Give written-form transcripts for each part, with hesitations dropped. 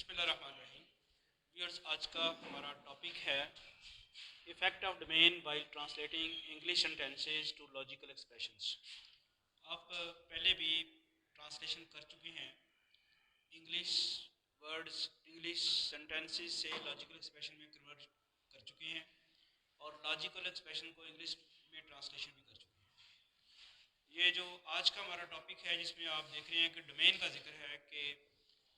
बिस्मिल्लाहिर्रहमानिर्रहीम। व्यूअर्स, आज का हमारा टॉपिक है effect of domain while translating English sentences to logical expressions. आप पहले भी ट्रांसलेशन कर चुके हैं इंग्लिश वर्ड्स, इंग्लिश सेंटेंसेस से लॉजिकल एक्सप्रेशन में कन्वर्ट कर चुके हैं और लॉजिकल एक्सप्रेशन को इंग्लिश में ट्रांसलेशन भी कर चुके हैं। ये जो आज का हमारा टॉपिक है जिसमें आप देख रहे हैं कि डोमेन का जिक्र है कि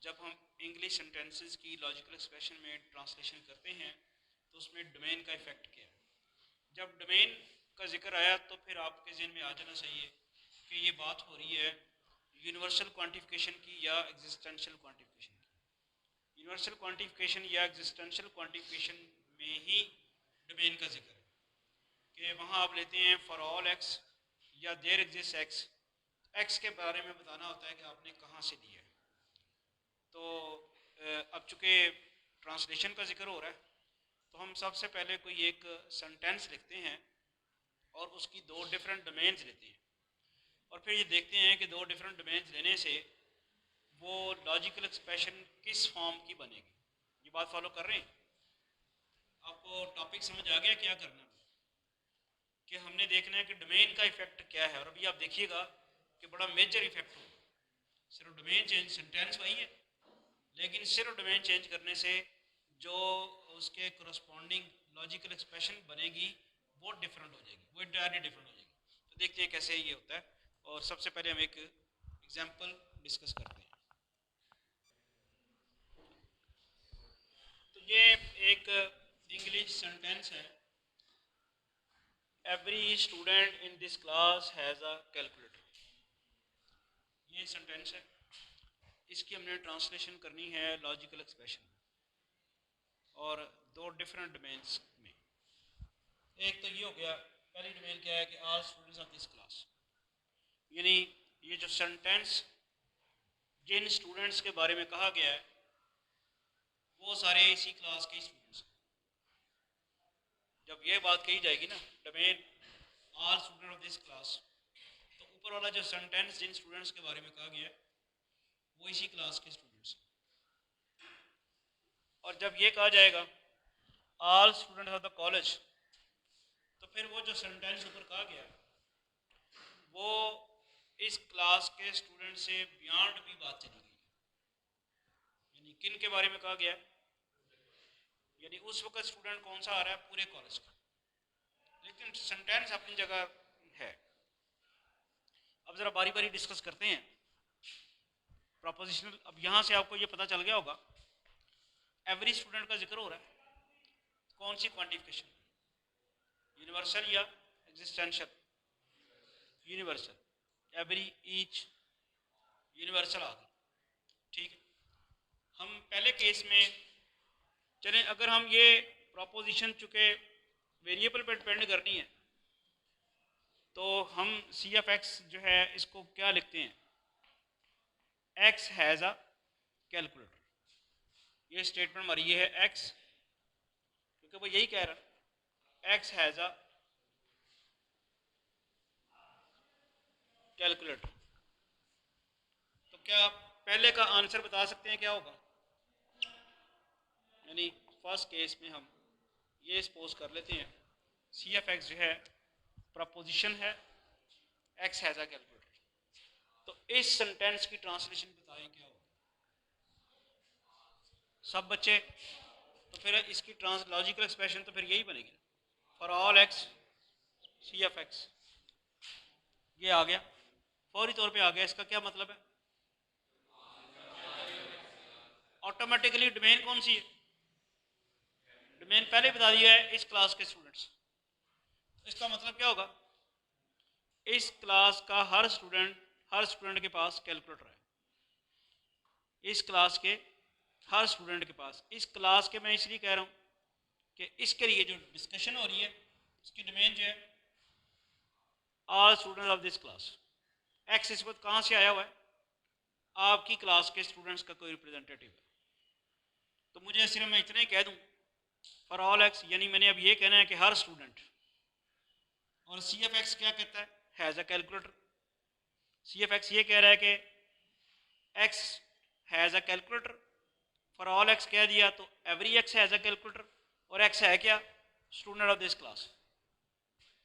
जब हम इंग्लिश सेंटेंसेस की लॉजिकल एक्सप्रेशन में ट्रांसलेशन करते हैं तो उसमें डोमेन का इफ़ेक्ट क्या है। जब डोमेन का जिक्र आया तो फिर आपके जहन में आ जाना चाहिए कि ये बात हो रही है यूनिवर्सल क्वांटिफिकेशन की या एग्जिस्टेंशियल क्वांटिफिकेशन की। यूनिवर्सल क्वांटिफिकेशन या एग्जिस्टेंशियल क्वांटिफिकेशन में ही डोमेन का जिक्र है कि वहाँ आप लेते हैं फॉर ऑल एक्स या देयर एग्जिस्ट एक्स। एक्स के बारे में बताना होता है कि आपने कहाँ से लिया है। तो अब चूँकि ट्रांसलेशन का जिक्र हो रहा है तो हम सबसे पहले कोई एक सेंटेंस लिखते हैं और उसकी दो डिफरेंट डोमेन्स लेते हैं और फिर ये देखते हैं कि दो डिफरेंट डोमेन्स लेने से वो लॉजिकल एक्सप्रेशन किस फॉर्म की बनेगी। ये बात फॉलो कर रहे हैं? आपको टॉपिक समझ आ गया क्या करना है? कि हमने देखना है कि डोमेन का इफेक्ट क्या है और अभी आप देखिएगा कि बड़ा मेजर इफेक्ट होगा। सिर्फ डोमेन चेंज, सेंटेंस वही है लेकिन सिर्फ डोमेन चेंज करने से जो उसके करस्पॉन्डिंग लॉजिकल एक्सप्रेशन बनेगी वो डिफरेंट हो जाएगी, वो इंटायरली डिफरेंट हो जाएगी। तो देखते हैं कैसे ये होता है और सबसे पहले हम एक एग्जांपल डिस्कस करते हैं। तो ये एक इंग्लिश सेंटेंस है, every student in this class has a calculator. ये सेंटेंस है, इसकी हमने ट्रांसलेशन करनी है लॉजिकल एक्सप्रेशन और दो डिफरेंट डोमेन्स में। एक तो ये हो गया, पहली डोमेन क्या है कि all students of this class, यानी ये जो सेंटेंस जिन स्टूडेंट्स के बारे में कहा गया है वो सारे इसी क्लास के स्टूडेंट्स हैं। जब ये बात कही जाएगी ना, domain all student of this class, तो ऊपर वाला जो सेंटेंस जिन स्टूडेंट्स के बारे में कहा गया है वो इसी क्लास के स्टूडेंट्स हैं। और जब ये कहा जाएगा all students of the college, तो फिर वो जो सेंटेंस ऊपर कहा गया वो इस क्लास के स्टूडेंट से बियॉन्ड भी बात चली गई है। यानी किन के बारे में कहा गया है, यानी उस वक्त स्टूडेंट कौन सा आ रहा है, पूरे कॉलेज का, लेकिन सेंटेंस अपनी जगह है। अब ज़रा बारी बारी डिस्कस करते हैं प्रोपोजिशनल। अब यहाँ से आपको ये पता चल गया होगा एवरी स्टूडेंट का जिक्र हो रहा है, कौन सी क्वांटिफिकेशन, यूनिवर्सल या existential? Universal, every, each, universal आ गई। ठीक है, हम पहले केस में चलें, अगर हम ये प्रोपोजिशन चूँकि वेरिएबल पर डिपेंड करनी है तो हम सी एफ एक्स जो है इसको क्या लिखते हैं, एक्स हैज़ अ कैलकुलेटर। ये स्टेटमेंट हमारी ये है एक्स, क्योंकि वो यही कह रहा है एक्स हैज़ अ कैलकुलेटर। तो क्या पहले का आंसर बता सकते हैं क्या होगा? यानी फर्स्ट केस में हम ये सपोज कर लेते हैं सी एफ एक्स जो है प्रपोजिशन है, एक्स हैज़ अ कैलकुलेटर। तो इस सेंटेंस की ट्रांसलेशन बताएं क्या होगा सब बच्चे? तो फिर इसकी लॉजिकल एक्सप्रेशन तो फिर यही बनेगी, for all x c f x. ये आ गया, फौरी तौर पे आ गया। इसका क्या मतलब है? ऑटोमेटिकली डोमेन कौन सी है? डोमेन पहले बता दिया है, इस क्लास के स्टूडेंट्स। इसका मतलब क्या होगा, इस क्लास का हर स्टूडेंट के पास कैलकुलेटर है। इस क्लास के हर स्टूडेंट के पास, इस क्लास के मैं इसलिए कह रहा हूँ कि इसके लिए जो डिस्कशन हो रही है उसकी डोमेन जो है all student of this class. X इस वक्त कहाँ से आया हुआ है, आपकी क्लास के स्टूडेंट्स का कोई रिप्रेजेंटेटिव है। तो मुझे सिर्फ मैं इतना ही कह दूँ फॉर ऑल एक्स, यानी मैंने अब ये कहना है कि हर स्टूडेंट, और सी एफ एक्स क्या कहता है, has a calculator. C f x ये कह रहा है कि x has a calculator, for all x कह दिया तो every x has a calculator, और एक्स है क्या, स्टूडेंट ऑफ दिस क्लास।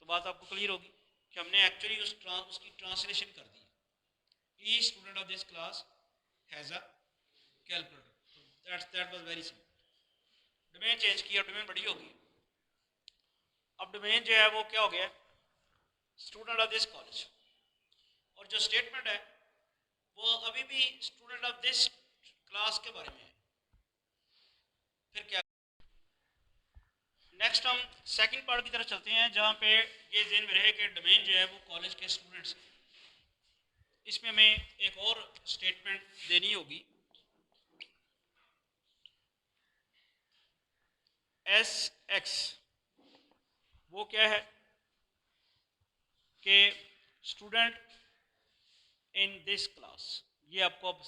तो बात आपको क्लियर होगी कि हमने एक्चुअली उसकी ट्रांसलेशन कर दी, each student of this class has a calculator. That was very simple. Domain change किया, डोमेन बड़ी होगी। अब डोमेन जो है वो क्या हो गया, स्टूडेंट ऑफ दिस कॉलेज, और जो स्टेटमेंट है वो अभी भी स्टूडेंट ऑफ दिस क्लास के बारे में है। फिर क्या, नेक्स्ट हम सेकंड पार्ट की तरफ चलते हैं, जहाँ पे ये ज़हन में रहे कि डोमेन जो है वो कॉलेज के स्टूडेंट्स। इसमें हमें एक और स्टेटमेंट देनी होगी, एस एक्स। वो क्या है कि स्टूडेंट इन दिस क्लास, ये आपको अब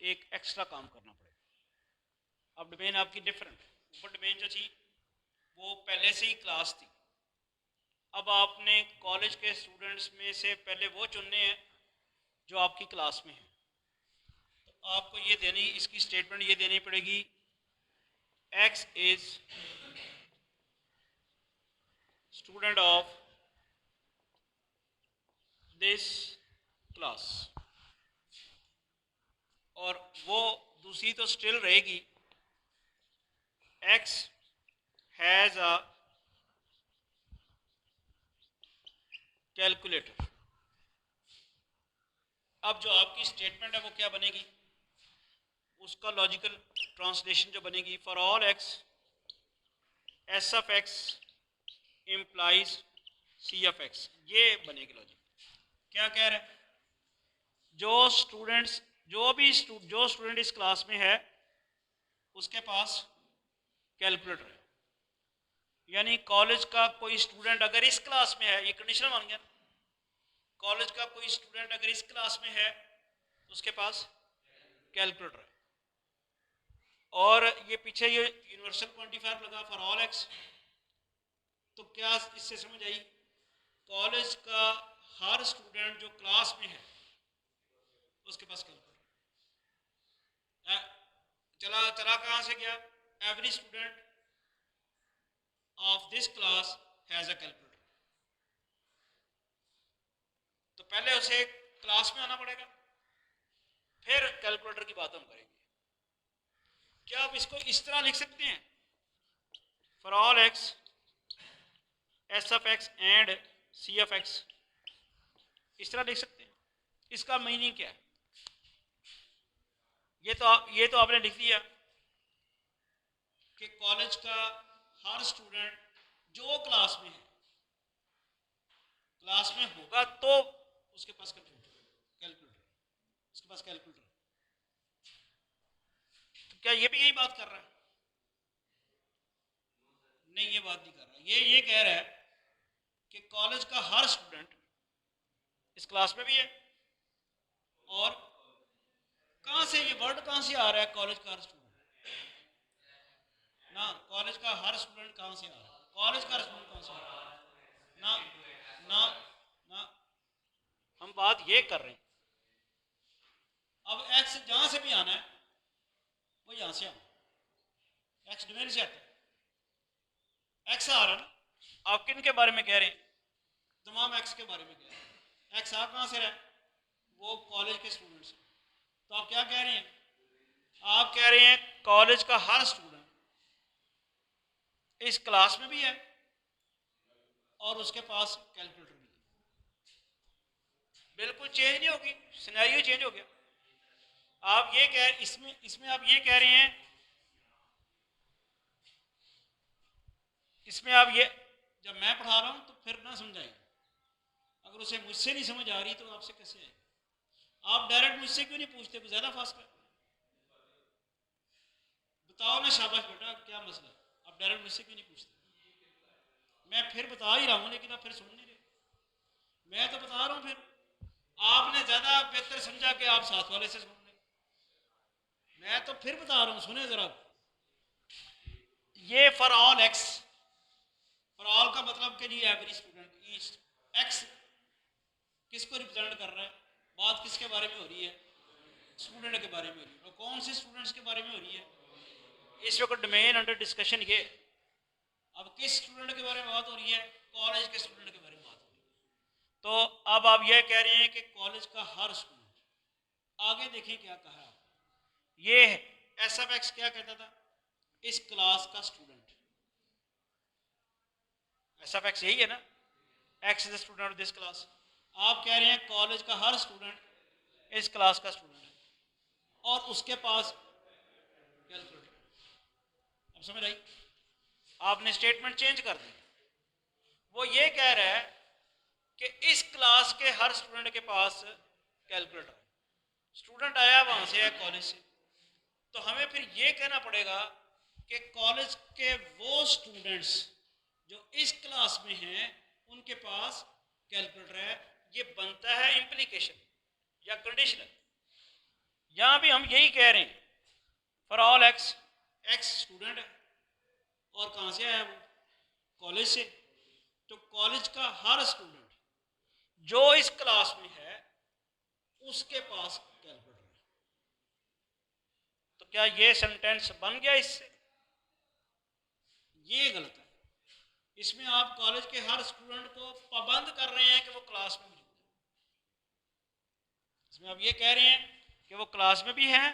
एक एक्स्ट्रा काम करना पड़ेगा। अब डोमेन आपकी डिफरेंट, ऊपर डोमेन जो थी वो पहले से ही क्लास थी। अब आपने कॉलेज के स्टूडेंट्स में से पहले वो चुनने हैं जो आपकी क्लास में हैं। तो आपको ये देनी, इसकी स्टेटमेंट ये देनी पड़ेगी, x is student of this class, और वो दूसरी तो स्टिल रहेगी, एक्स हैज़ अ कैलकुलेटर। अब जो आपकी स्टेटमेंट है वो क्या बनेगी, उसका लॉजिकल ट्रांसलेशन जो बनेगी, for all x S of x implies c of x, ये बनेगी लॉजिक। क्या कह रहे हैं, जो स्टूडेंट्स जो स्टूडेंट इस क्लास में है उसके पास कैलकुलेटर है। यानी कॉलेज का कोई स्टूडेंट अगर इस क्लास में है, ये कंडीशनल मान गया, कॉलेज का कोई स्टूडेंट अगर इस क्लास में है तो उसके पास कैलकुलेटर है। और ये पीछे ये यूनिवर्सल क्वांटिफायर लगा फॉर ऑल एक्स, तो क्या इससे समझ आई, कॉलेज का हर स्टूडेंट जो क्लास में है उसके पास कैलकुलेटर। चला चला कहाँ से गया, every student of this class has a calculator. तो पहले उसे क्लास में आना पड़ेगा, फिर कैलकुलेटर की बात हम करेंगे। क्या आप इसको इस तरह लिख सकते हैं, for all x S of x and c of x, इस तरह लिख सकते हैं। इसका मीनिंग क्या है, ये तो आपने लिख दिया कि कॉलेज का हर स्टूडेंट जो क्लास में है, क्लास में होगा तो उसके पास कैलकुलेटर, उसके पास कैलकुलेटर। तो क्या ये भी यही बात कर रहा है, नहीं ये बात नहीं कर रहा, ये कह रहा है कि कॉलेज का हर स्टूडेंट इस क्लास में भी है, और कहां से ये वर्ड कहां से आ रहा है, कॉलेज का हर स्टूडेंट ना, कॉलेज का हर स्टूडेंट कहां से आ रहा है, कॉलेज का हर स्टूडेंट कहां से आ रहा है, ना ना ना, हम बात ये कर रहे हैं। अब एक्स जहां से भी आना है वो यहां से आना, एक्स डोमेन से आता है, एक्स आ रहा है ना। आप किन के बारे में कह रहे हैं, तमाम एक्स के बारे में कह रहे हैं। एक्स आ कहां से रहा है, वो कॉलेज के स्टूडेंट से। तो आप क्या कह रहे हैं, आप कह रहे हैं कॉलेज का हर स्टूडेंट इस क्लास में भी है और उसके पास कैलकुलेटर भी है। बिल्कुल चेंज नहीं होगी, सिनेरियो चेंज हो गया। आप ये कह इसमें आप ये कह रहे हैं, इसमें आप ये, जब मैं पढ़ा रहा हूं तो फिर ना समझाइए, अगर उसे मुझसे नहीं समझ आ रही तो आपसे कैसे आए। आप डायरेक्ट मुझसे क्यों नहीं पूछते, कुछ ज्यादा फास्ट कर बताओ ना, शाबाश बेटा क्या मसला, आप डायरेक्ट मुझसे क्यों नहीं पूछते। मैं फिर बता ही रहा हूँ लेकिन आप फिर सुन नहीं रहे। मैं तो बता रहा हूँ, फिर आपने ज्यादा बेहतर समझा कि आप साथ वाले से सुन लें। मैं तो फिर बता रहा हूँ, सुने जरा। ये for all x, for all का मतलब कि जी एवरी स्टूडेंट, ईच एक्स किसको रिप्रेजेंट कर रहा है, बात किसके बारे में हो रही है, स्टूडेंट के बारे में हो रही है। और कौन से स्टूडेंट्स के बारे में हो रही है, इस वक्त डोमेन अंडर डिस्कशन ये, अब किस स्टूडेंट के बारे में बात हो रही है? कॉलेज के स्टूडेंट के बारे में बात हो रही है। तो अब आप यह कह रहे हैं कि कॉलेज का हर स्टूडेंट, आगे देखिए क्या कहा है, ये एस एफ एक्स क्या कहता था? इस क्लास का स्टूडेंट। एस एफ एक्स यही है ना, x is the student of this class. आप कह रहे हैं कॉलेज का हर स्टूडेंट इस क्लास का स्टूडेंट है और उसके पास कैलकुलेटर। अब समझ आई? आपने स्टेटमेंट चेंज कर दी। वो ये कह रहा है कि इस क्लास के हर स्टूडेंट के पास कैलकुलेटर है। स्टूडेंट आया वहां से है कॉलेज से, तो हमें फिर ये कहना पड़ेगा कि कॉलेज के वो स्टूडेंट्स जो इस क्लास में हैं उनके पास कैलकुलेटर है। ये बनता है इम्प्लीकेशन या कंडीशनल। यहां भी हम यही कह रहे हैं, for all x, x student है और कहां से आया वो? कॉलेज से। तो कॉलेज का हर स्टूडेंट जो इस क्लास में है उसके पास कैलकुलेटर है। तो क्या ये सेंटेंस बन गया इससे? ये गलत है। इसमें आप कॉलेज के हर स्टूडेंट को पाबंद कर रहे हैं कि वो क्लास में मौजूद है। इसमें आप ये कह रहे हैं कि वो क्लास में भी है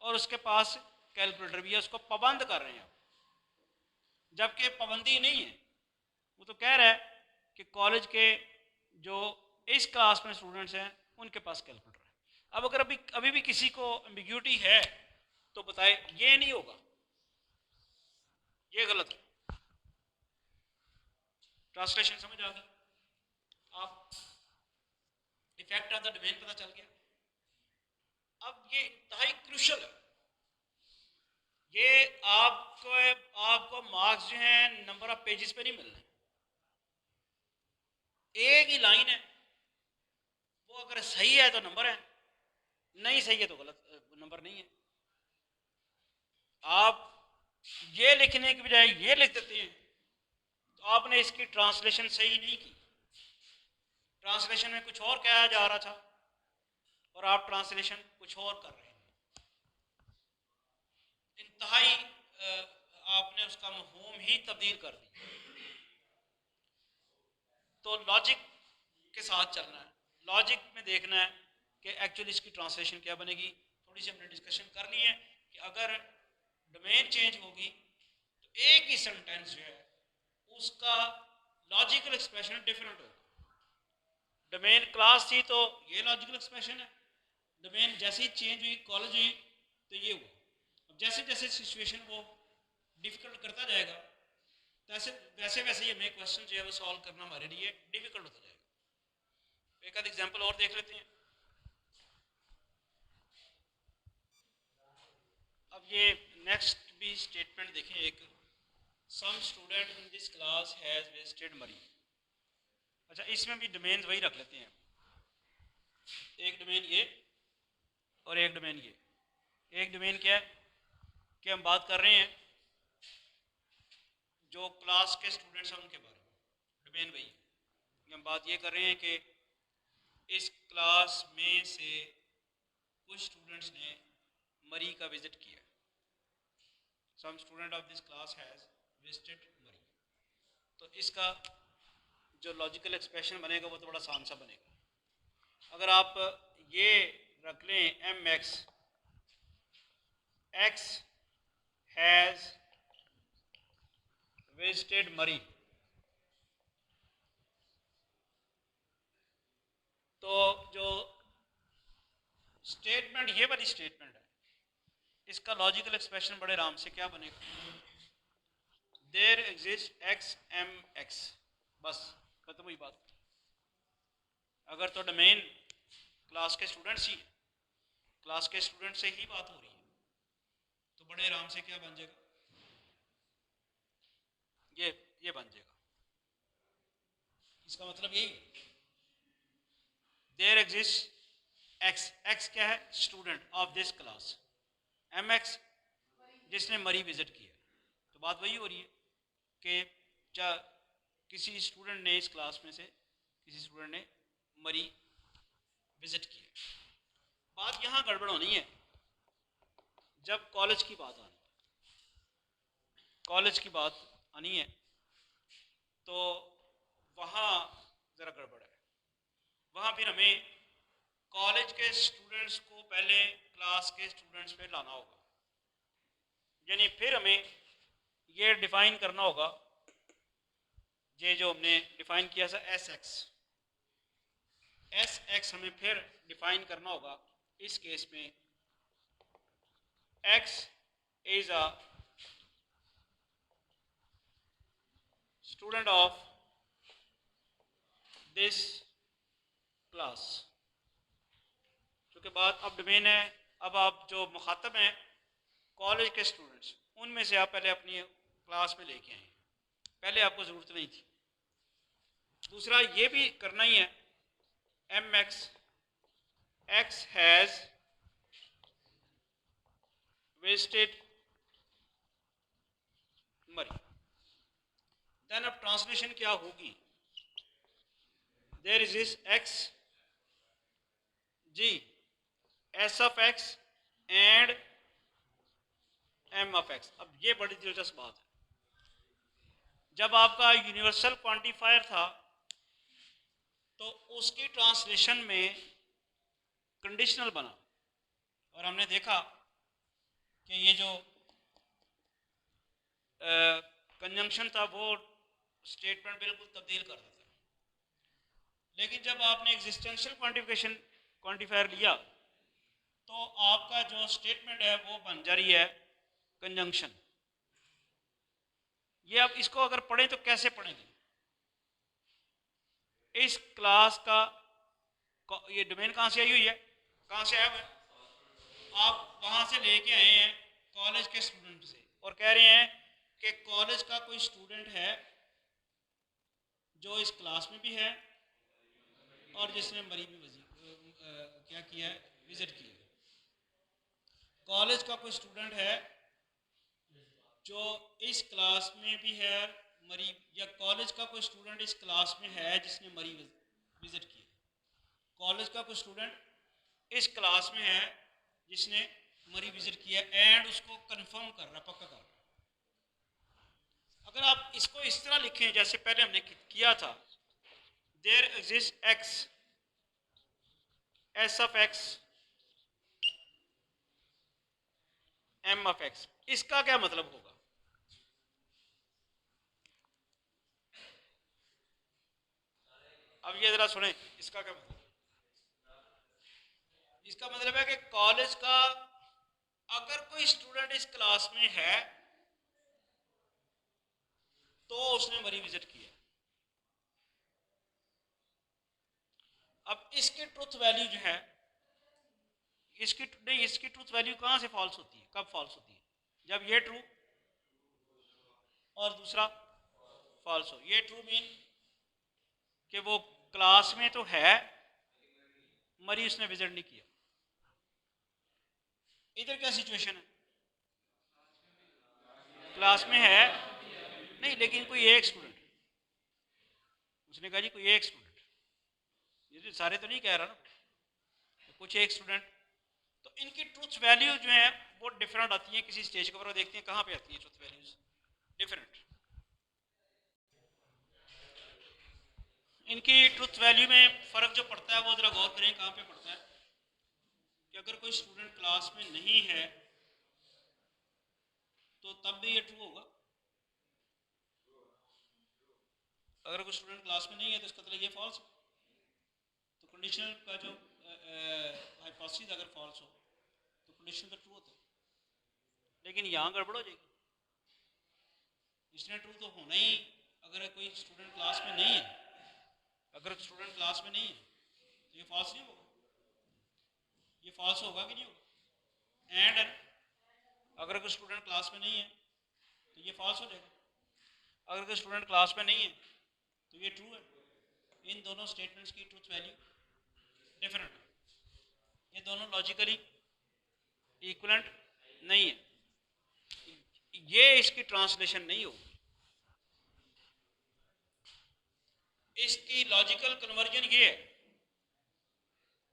और उसके पास कैलकुलेटर भी है, उसको पाबंद कर रहे हैं, जबकि पाबंदी नहीं है। वो तो कह रहा है कि कॉलेज के जो इस क्लास में स्टूडेंट्स हैं उनके पास कैलकुलेटर है। अब अगर अभी अभी भी किसी को एम्बिग्यूटी है तो बताए, ये नहीं होगा, ये गलत है। ट्रांसलेशन समझ आ गई? आप इफेक्ट ऑफ द डोमेन पता चल गया। अब ये इंतहाई क्रूशल है। ये आपको आपको मार्क्स जो हैं नंबर ऑफ पेजेस पे नहीं मिलने, एक ही लाइन है, वो अगर सही है तो नंबर है, नहीं सही है तो गलत नंबर नहीं है। आप ये लिखने की बजाय ये लिख देते हैं, तो आपने इसकी ट्रांसलेशन सही नहीं की। ट्रांसलेशन में कुछ और कहा जा रहा था और आप ट्रांसलेशन कुछ और कर रहे हैं। इंतहाई आपने उसका मफहूम ही तब्दील कर दिया। तो लॉजिक के साथ चलना है, लॉजिक में देखना है कि एक्चुअली इसकी ट्रांसलेशन क्या बनेगी। थोड़ी सी हमने डिस्कशन कर ली है कि अगर डोमेन चेंज होगी तो एक ही सेंटेंस जो है उसका लॉजिकल एक्सप्रेशन डिफरेंट होगा। डोमेन क्लास थी तो ये लॉजिकल एक्सप्रेशन है, डोमेन जैसे ही चेंज हुई, कॉलेज हुई, तो ये हुआ। अब जैसे जैसे सिचुएशन वो डिफिकल्ट करता जाएगा, वैसे वैसे वैसे ही हमें क्वेश्चन जो है वो सॉल्व करना हमारे लिए डिफिकल्ट होता जाएगा। एक आध एग्जांपल और देख लेते हैं। अब ये नेक्स्ट भी स्टेटमेंट देखें, एक some student in this class has wasted money. अच्छा, इसमें भी डोमेन वही रख लेते हैं, एक डोमेन ये और एक डोमेन ये। एक डोमेन क्या है कि हम बात कर रहे हैं जो क्लास के स्टूडेंट्स हैं उनके बारे में, डोमेन वही है। हम बात ये कर रहे हैं कि इस क्लास में से कुछ स्टूडेंट्स ने मरी का विजिट किया। Some student of this class has visited Murree. तो इसका जो लॉजिकल एक्सप्रेशन बनेगा वो तो बड़ा आसान सा बनेगा। अगर आप ये रख लें m x, x has visited Murree, तो जो स्टेटमेंट ये वाली स्टेटमेंट है, इसका लॉजिकल एक्सप्रेशन बड़े आराम से क्या बनेगा? There exist x m x, बस खत्म हुई बात। अगर तो डोमेन क्लास के स्टूडेंट्स ही, क्लास के स्टूडेंट से ही बात हो रही है, तो बड़े आराम से क्या बन जाएगा? ये बन जाएगा। इसका मतलब यही है, देयर एग्जिस्ट एक्स, एक्स क्या है? Student of this class, M X जिसने मरी विजिट किया। तो बात वही हो रही है कि किसी स्टूडेंट ने इस क्लास में से किसी स्टूडेंट ने मरी विजिट किया। बात यहाँ गड़बड़ होनी है जब कॉलेज की बात आनी। कॉलेज की बात आनी है तो वहाँ ज़रा गड़बड़ है। वहाँ फिर हमें कॉलेज के स्टूडेंट्स को पहले क्लास के स्टूडेंट्स पे लाना होगा, यानी फिर हमें ये डिफ़ाइन करना होगा, ये जो हमने डिफ़ाइन किया था एस एक्स हमें फिर डिफ़ाइन करना होगा। इस केस में x is a student of this class. चूँकि बात अब डोमेन है, अब आप जो मुखातब हैं कॉलेज के स्टूडेंट्स, उनमें से आप पहले अपनी क्लास में लेके आए, पहले आपको ज़रूरत नहीं थी। दूसरा ये भी करना ही है, M X has wasted Mary. Then अब ट्रांसलेशन क्या होगी, there is this X G S of x and M of X. अब ये बड़ी दिलचस्प बात है, जब आपका यूनिवर्सल क्वांटिफायर था तो उसकी ट्रांसलेशन में कंडीशनल बना, और हमने देखा कि ये जो कंजंक्शन था वो स्टेटमेंट बिल्कुल तब्दील कर देता है। लेकिन जब आपने एग्जिस्टेंशियल क्वांटिफायर लिया तो आपका जो स्टेटमेंट है वो बन जा रही है कंजंक्शन। ये आप इसको अगर पढ़ें तो कैसे पढ़ेंगे, इस क्लास का ये डोमेन कहाँ से आई हुई है, कहाँ से आया हुआ है, आप वहाँ से लेके आए हैं कॉलेज के स्टूडेंट से, और कह रहे हैं कि कॉलेज का कोई स्टूडेंट है जो इस क्लास में भी है और जिसने मरी भी क्या किया है, विजिट किया है। कॉलेज का कोई स्टूडेंट है जो इस क्लास में भी है मरी, या कॉलेज का कोई स्टूडेंट इस क्लास में है जिसने मरी विजिट किया। कॉलेज का कोई स्टूडेंट इस क्लास में है जिसने मरी विजिट किया एंड उसको कंफर्म कर रहा, पक्का कर रहा। अगर आप इसको इस तरह लिखें जैसे पहले हमने किया था, there exist X S of X M of X, इसका क्या मतलब होगा? अब ये जरा सुने, इसका क्या मतलब? इसका मतलब है कि कॉलेज का अगर कोई स्टूडेंट इस क्लास में है तो उसने मरी विजिट किया। अब इसकी ट्रुथ वैल्यू जो है, इसकी नहीं, इसकी ट्रुथ वैल्यू कहाँ से फॉल्स होती है, कब फॉल्स होती है? जब ये ट्रू और दूसरा फॉल्स हो। ये ट्रू मीन कि वो क्लास में तो है मरी उसने विजिट नहीं किया। इधर क्या सिचुएशन है, क्लास में है नहीं लेकिन कोई एक स्टूडेंट, उसने कहा जी कोई एक स्टूडेंट, ये तो सारे तो नहीं कह रहा ना, कुछ एक स्टूडेंट। तो इनकी ट्रुथ वैल्यू जो है वो डिफरेंट आती है किसी स्टेज के ऊपर, देखते हैं कहाँ पे आती है ट्रुथ वैल्यूज डिफरेंट। इनकी ट्रुथ वैल्यू में फ़र्क जो पड़ता है वो ज़रा गौर करें कहाँ पे पड़ता है, कि अगर कोई स्टूडेंट क्लास में नहीं है तो तब भी ये ट्रू होगा। अगर कोई स्टूडेंट क्लास में नहीं है तो इसका मतलब ये फॉल्स हो। तो कंडीशनल का जो हाइपोथेसिस अगर फॉल्स हो तो कंडीशन तो ट्रू होता है, लेकिन यहाँ गड़बड़ हो जाएगी। इसने ट्रू तो होना ही, अगर कोई स्टूडेंट क्लास में नहीं है, अगर स्टूडेंट क्लास में नहीं है तो ये फॉल्स नहीं होगा, ये फॉल्स होगा कि नहीं होगा। एंड अगर कोई स्टूडेंट क्लास में नहीं है तो ये फॉल्स हो जाएगा, अगर कोई स्टूडेंट क्लास में नहीं है तो ये ट्रू है। इन दोनों स्टेटमेंट्स की ट्रूथ वैल्यू डिफरेंट है, ये दोनों लॉजिकली इक्वलेंट नहीं है, ये इसकी ट्रांसलेशन नहीं होगी। इसकी लॉजिकल कन्वर्जन ये है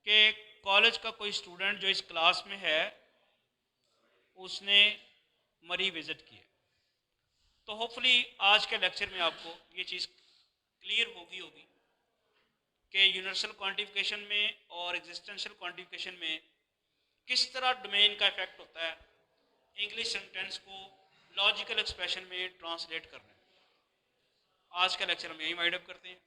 कि कॉलेज का कोई स्टूडेंट जो इस क्लास में है उसने मरी विजिट किया। तो होपफुली आज के लेक्चर में आपको ये चीज़ क्लियर होगी कि यूनिवर्सल क्वांटिफिकेशन में और एग्जिस्टेंशियल क्वांटिफिकेशन में किस तरह डोमेन का इफेक्ट होता है इंग्लिश सेंटेंस को लॉजिकल एक्सप्रेशन में ट्रांसलेट करने। आज का लेक्चर हम यही वाइंड अप करते हैं।